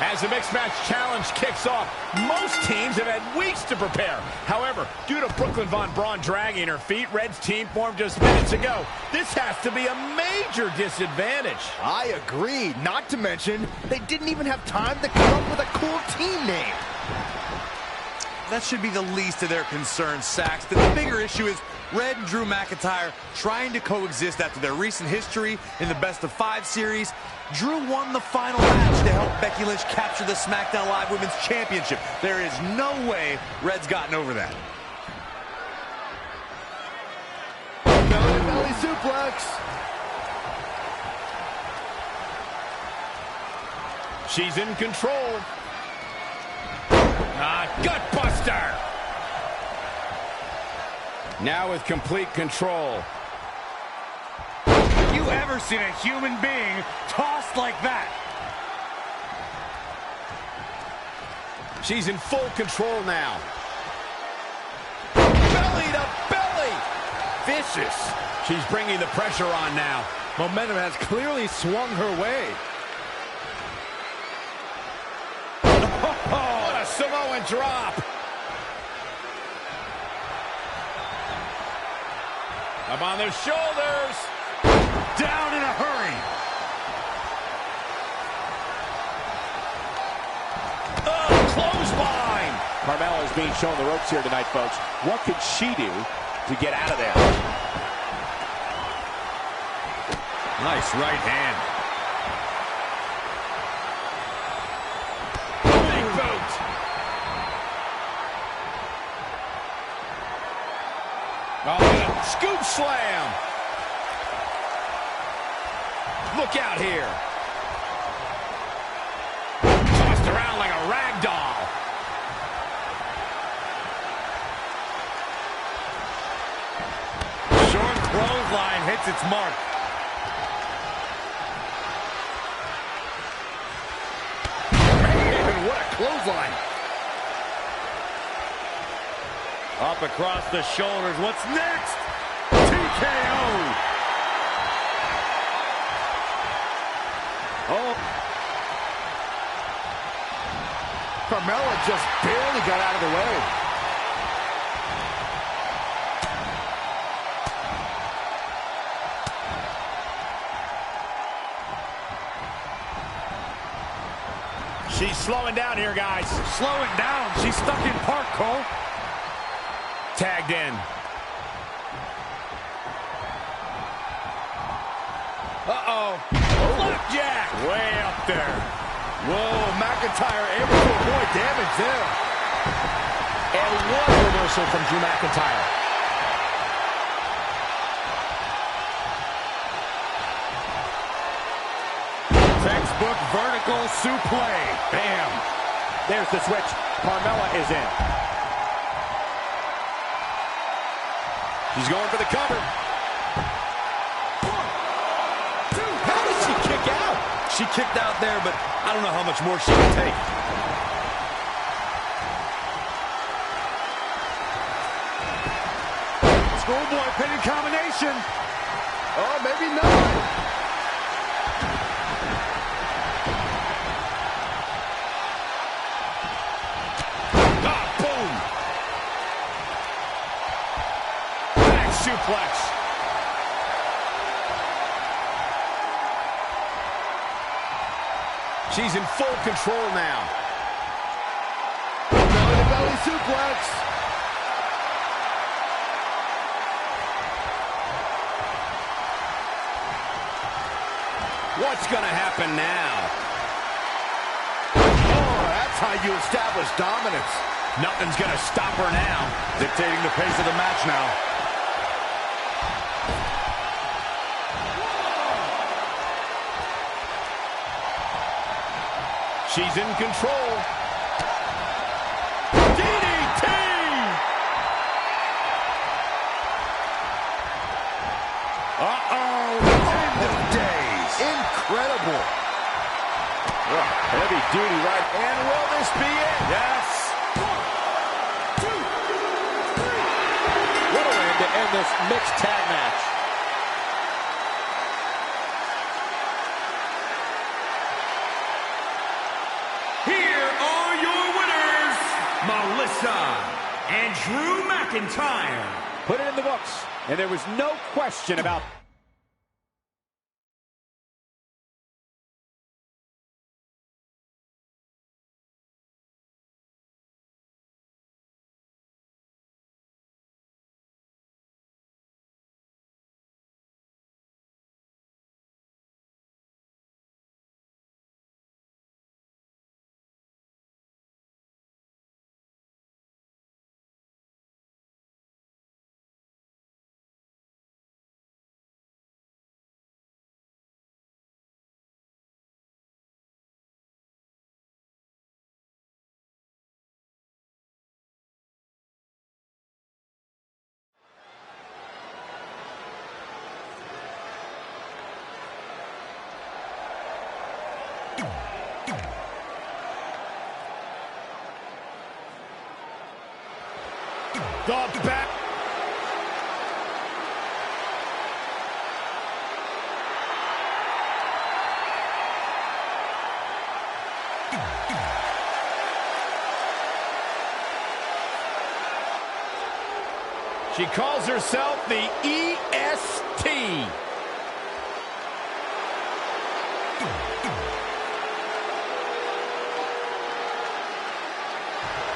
As the Mixed Match Challenge kicks off, most teams have had weeks to prepare. However, due to Brooklyn Von Braun dragging her feet, Red's team formed just minutes ago. This has to be a major disadvantage. I agree. Not to mention, they didn't even have time to come up with a cool team name. That should be the least of their concerns, Saxton. The bigger issue is Red and Drew McIntyre trying to coexist after their recent history in the best-of-5 series. Drew won the final match to help Becky Lynch capture the SmackDown Live Women's Championship. There is no way Red's gotten over that. Belly suplex. She's in control. Gutbuster. Now with complete control. Have you ever seen a human being tossed like that? She's in full control now. Belly to belly. Vicious. She's bringing the pressure on now. Momentum has clearly swung her way. Oh, what a Samoan drop. Up on their shoulders. Down in a hurry. Oh, clothesline. Carmella is being shown the ropes here tonight, folks. What can she do to get out of there? Nice right hand. Big boot. Oh, and a scoop slam. Look out here. Tossed around like a rag doll. Short clothesline hits its mark. Man, what a clothesline. Up across the shoulders. What's next? TKO. Oh. Carmella just barely got out of the way. She's slowing down here, guys. Slowing down. She's stuck in park, Cole. Tagged in. Uh-oh. Flapjack. Way up there. Whoa, McIntyre able to avoid damage there. And what a reversal from Drew McIntyre. Textbook vertical suplex. Bam. There's the switch. Carmella is in. She's going for the cover. How did she kick out? She kicked out there, but I don't know how much more she can take. Schoolboy pinning combination. Oh, maybe not. Suplex. She's in full control now. Belly suplex. What's going to happen now? Oh, that's how you establish dominance. Nothing's going to stop her now. Dictating the pace of the match now. She's in control. DDT! Uh-oh. End of days. Incredible. Heavy duty right. And will this be it? Yes. 1, 2, 3. What a way to end this mixed tag match. Melissa and Drew McIntyre. Put it in the books, and there was no question about The back. She calls herself the EST.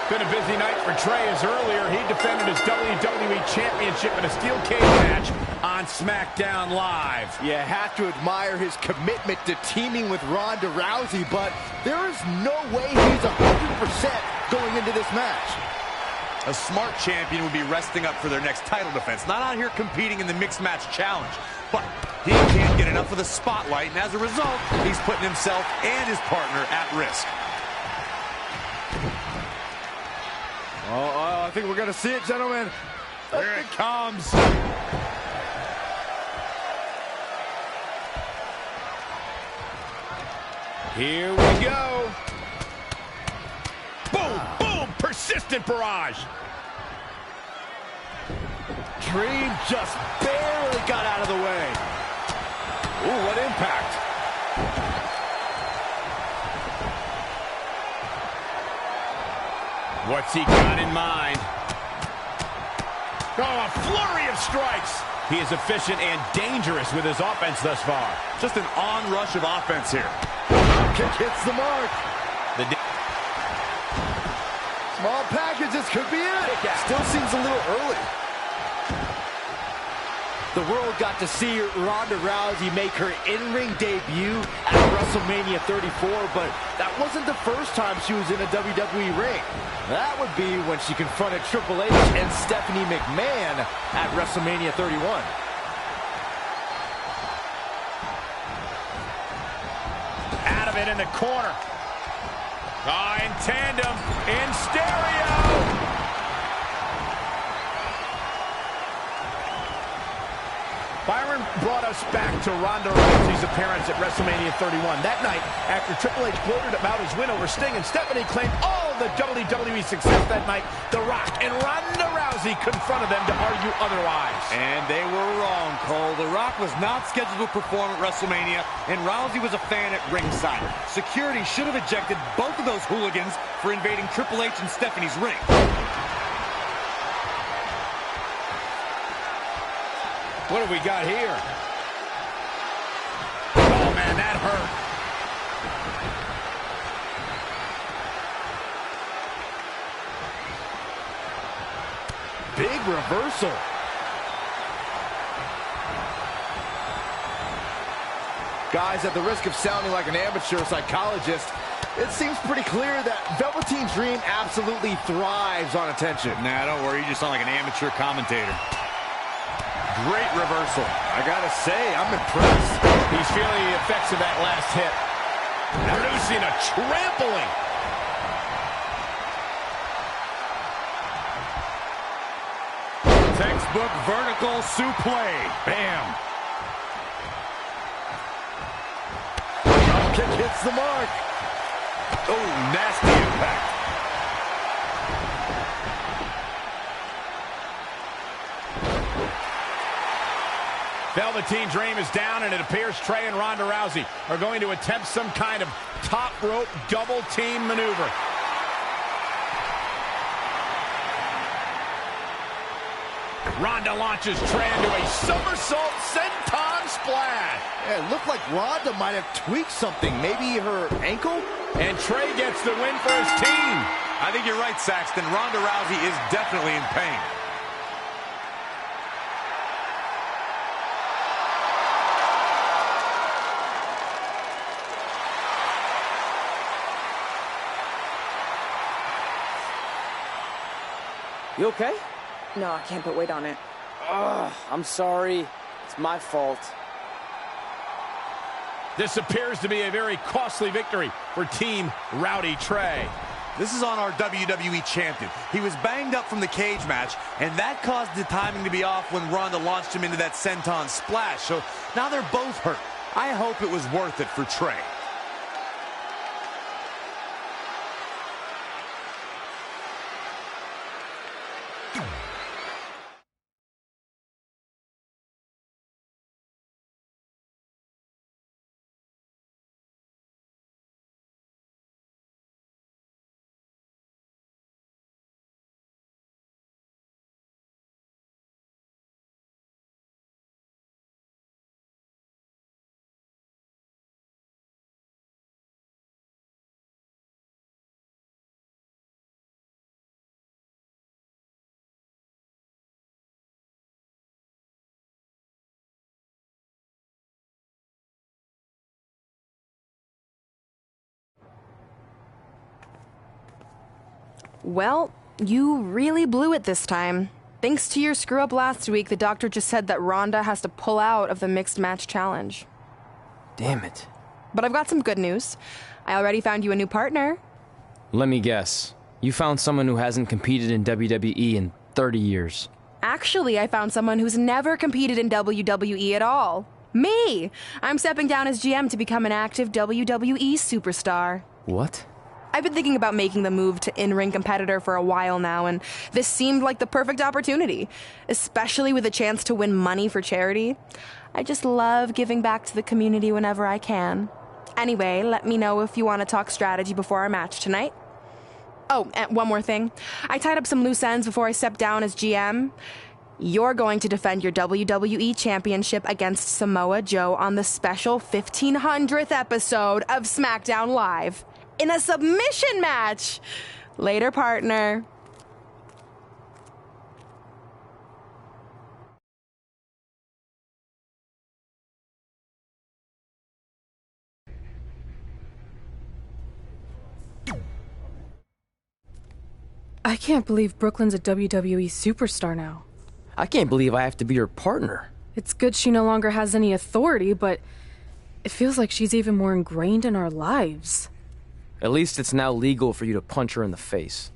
Been a busy night for Trey, as earlier he defended his WWE Championship in a steel cage match on SmackDown Live. You have to admire his commitment to teaming with Ronda Rousey, but there is no way he's 100% going into this match. A smart champion would be resting up for their next title defense, not out here competing in the mixed match challenge. But he can't get enough of the spotlight, and as a result, he's putting himself and his partner at risk. Oh, I think we're going to see it, gentlemen. Here it comes. Here we go. Boom, boom, persistent barrage. Dream just barely got out of the way. Ooh, what impact. What's he got in mind? Oh, a flurry of strikes. He is efficient and dangerous with his offense thus far. Just an onrush of offense here. Kick hits the mark. Small package, this could be it. Still seems a little early. The world got to see Ronda Rousey make her in-ring debut at WrestleMania 34, but that wasn't the first time she was in a WWE ring. That would be when she confronted Triple H and Stephanie McMahon at WrestleMania 31. Out of it in the corner. Oh, in tandem, in stereo. Byron brought us back to Ronda Rousey's appearance at WrestleMania 31. That night, after Triple H gloated about his win over Sting and Stephanie claimed all the WWE success that night, The Rock and Ronda Rousey confronted them to argue otherwise. And they were wrong, Cole. The Rock was not scheduled to perform at WrestleMania, and Rousey was a fan at ringside. Security should have ejected both of those hooligans for invading Triple H and Stephanie's ring. What have we got here? Oh, man, that hurt. Big reversal. Guys, at the risk of sounding like an amateur psychologist, it seems pretty clear that Velveteen Dream absolutely thrives on attention. Nah, don't worry, you just sound like an amateur commentator. Great reversal. I gotta say, I'm impressed. He's feeling the effects of that last hit. Producing a trampling. Textbook vertical suplex. Bam. Drop kick hits the mark. Oh, nasty impact. Velveteen Dream is down, and it appears Trey and Ronda Rousey are going to attempt some kind of top rope double team maneuver. Ronda launches Trey into a somersault senton splash. Yeah, it looked like Ronda might have tweaked something, maybe her ankle? And Trey gets the win for his team. I think you're right, Saxton. Ronda Rousey is definitely in pain. You okay? No, I can't put weight on it. Ugh, I'm sorry. It's my fault. This appears to be a very costly victory for Team Rowdy Trey. This is on our WWE champion. He was banged up from the cage match, and that caused the timing to be off when Ronda launched him into that senton splash. So now they're both hurt. I hope it was worth it for Trey. Well, you really blew it this time. Thanks to your screw-up last week, the doctor just said that Ronda has to pull out of the mixed match challenge. Damn it. But I've got some good news. I already found you a new partner. Let me guess. You found someone who hasn't competed in WWE in 30 years. Actually, I found someone who's never competed in WWE at all. Me! I'm stepping down as GM to become an active WWE superstar. What? I've been thinking about making the move to in-ring competitor for a while now, and this seemed like the perfect opportunity, especially with a chance to win money for charity. I just love giving back to the community whenever I can. Anyway, let me know if you want to talk strategy before our match tonight. Oh, and one more thing. I tied up some loose ends before I stepped down as GM. You're going to defend your WWE Championship against Samoa Joe on the special 1500th episode of SmackDown Live in a submission match. Later, partner. I can't believe Brooklyn's a WWE superstar now. I can't believe I have to be her partner. It's good she no longer has any authority, but it feels like she's even more ingrained in our lives. At least it's now legal for you to punch her in the face.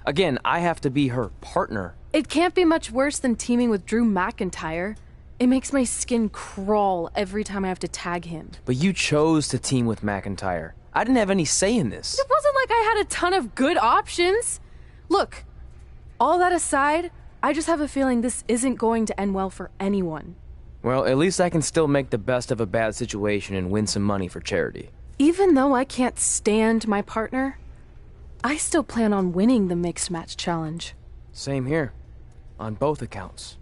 Again, I have to be her partner. It can't be much worse than teaming with Drew McIntyre. It makes my skin crawl every time I have to tag him. But you chose to team with McIntyre. I didn't have any say in this. It wasn't like I had a ton of good options. Look, all that aside, I just have a feeling this isn't going to end well for anyone. Well, at least I can still make the best of a bad situation and win some money for charity. Even though I can't stand my partner, I still plan on winning the Mixed Match Challenge. Same here, on both accounts.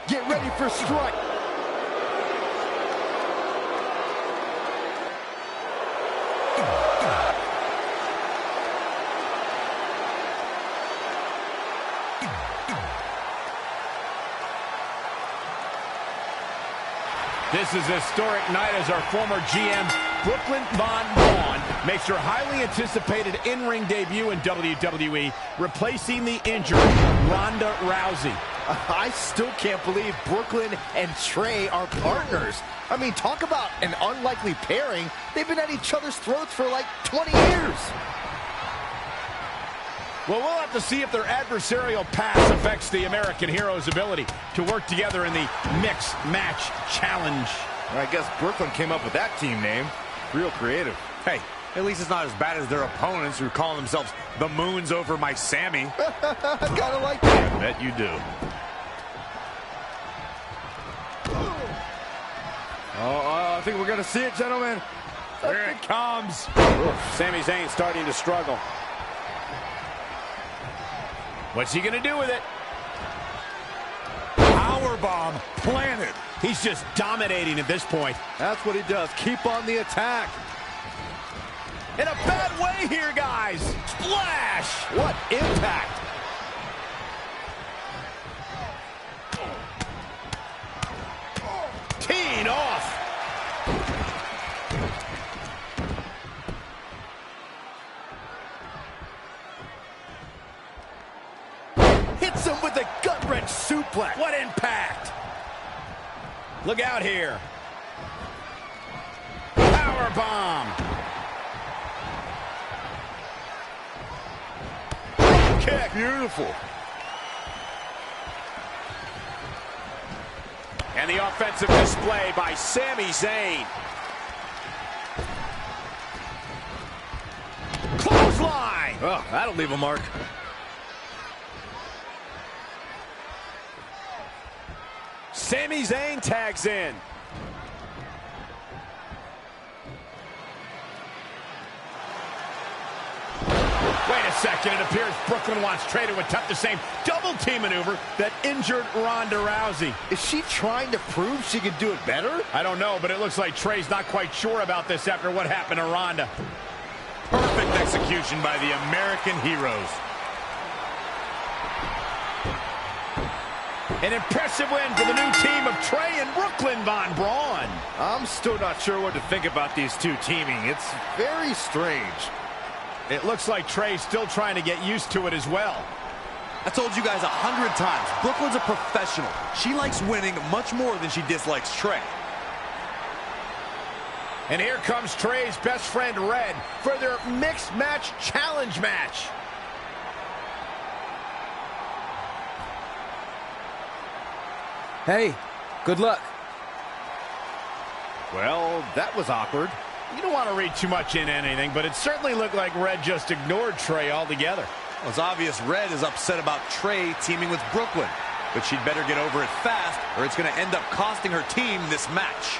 Get ready for strike. This is a historic night as our former GM, Brooklyn Von Braun, makes her highly anticipated in-ring debut in WWE, replacing the injured Ronda Rousey. I still can't believe Brooklyn and Trey are partners. I mean, talk about an unlikely pairing. They've been at each other's throats for like 20 years. Well, we'll have to see if their adversarial past affects the American Hero's ability to work together in the Mixed Match Challenge. I guess Brooklyn came up with that team name. Real creative. Hey, at least it's not as bad as their opponents who are calling themselves the Moons over my Sammy. Kinda like that. I bet you do. I think we're gonna see it, gentlemen. Here it comes. Sami Zayn starting to struggle. What's he gonna do with it? Powerbomb planted. He's just dominating at this point. That's what he does. Keep on the attack. In a bad way here, guys. Splash! What impact. Teeing off. Hits him with a gut-wrenching suplex. What impact. Look out here. Power bomb. Kick. Beautiful. And the offensive display by Sami Zayn. Clothesline. Oh, that'll leave a mark. Sami Zayn tags in. Wait a second, it appears Brooklyn wants Trey to attempt the same double team maneuver that injured Ronda Rousey. Is she trying to prove she can do it better? I don't know, but it looks like Trey's not quite sure about this after what happened to Ronda. Perfect execution by the American heroes. An impressive win for the new team of Trey and Brooklyn Von Braun. I'm still not sure what to think about these two teaming. It's very strange. It looks like Trey's still trying to get used to it as well. I told you guys 100 times, Brooklyn's a professional. She likes winning much more than she dislikes Trey. And here comes Trey's best friend, Red, for their mixed match challenge match. Hey, good luck. Well, that was awkward. You don't want to read too much into anything, but it certainly looked like Red just ignored Trey altogether. Well, it's obvious Red is upset about Trey teaming with Brooklyn, but she'd better get over it fast or it's going to end up costing her team this match.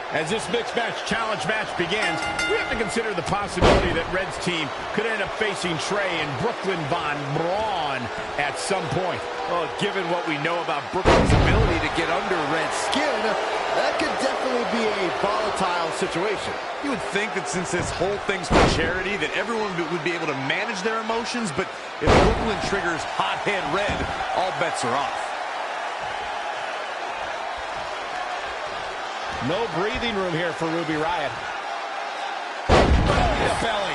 As this mixed match challenge match begins, we have to consider the possibility that Red's team could end up facing Trey and Brooklyn Von Braun at some point. Well, given what we know about Brooklyn's ability to get under Red's skin, that could definitely be a volatile situation. You would think that since this whole thing's for charity, that everyone would be able to manage their emotions, but if Brooklyn triggers hothead Red, all bets are off. No breathing room here for Ruby Riott. Oh, the belly.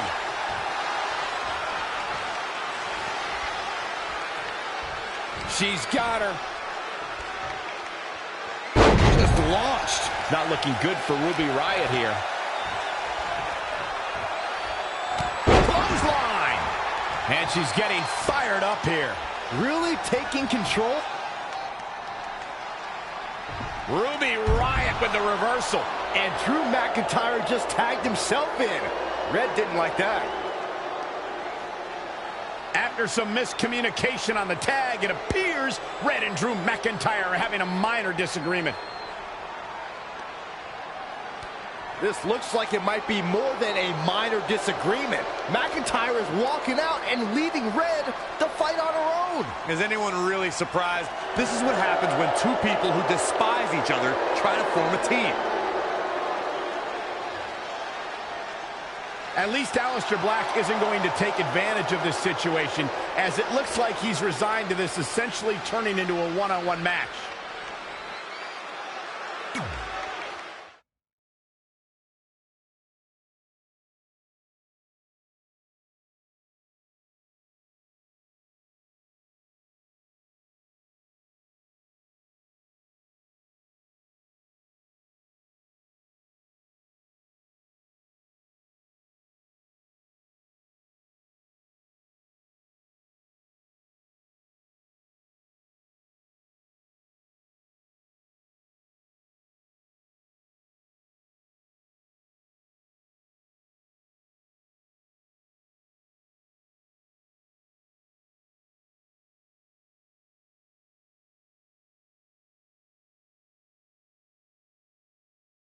She's got her. Just launched. Not looking good for Ruby Riott here. Clothesline. And she's getting fired up here. Really taking control? Ruby Riott with the reversal. And Drew McIntyre just tagged himself in. Red didn't like that. After some miscommunication on the tag, it appears Red and Drew McIntyre are having a minor disagreement. This looks like it might be more than a minor disagreement. McIntyre is walking out and leaving Red to fight on her own. Is anyone really surprised? This is what happens when two people who despise each other try to form a team. At least Aleister Black isn't going to take advantage of this situation, as it looks like he's resigned to this essentially turning into a one-on-one match.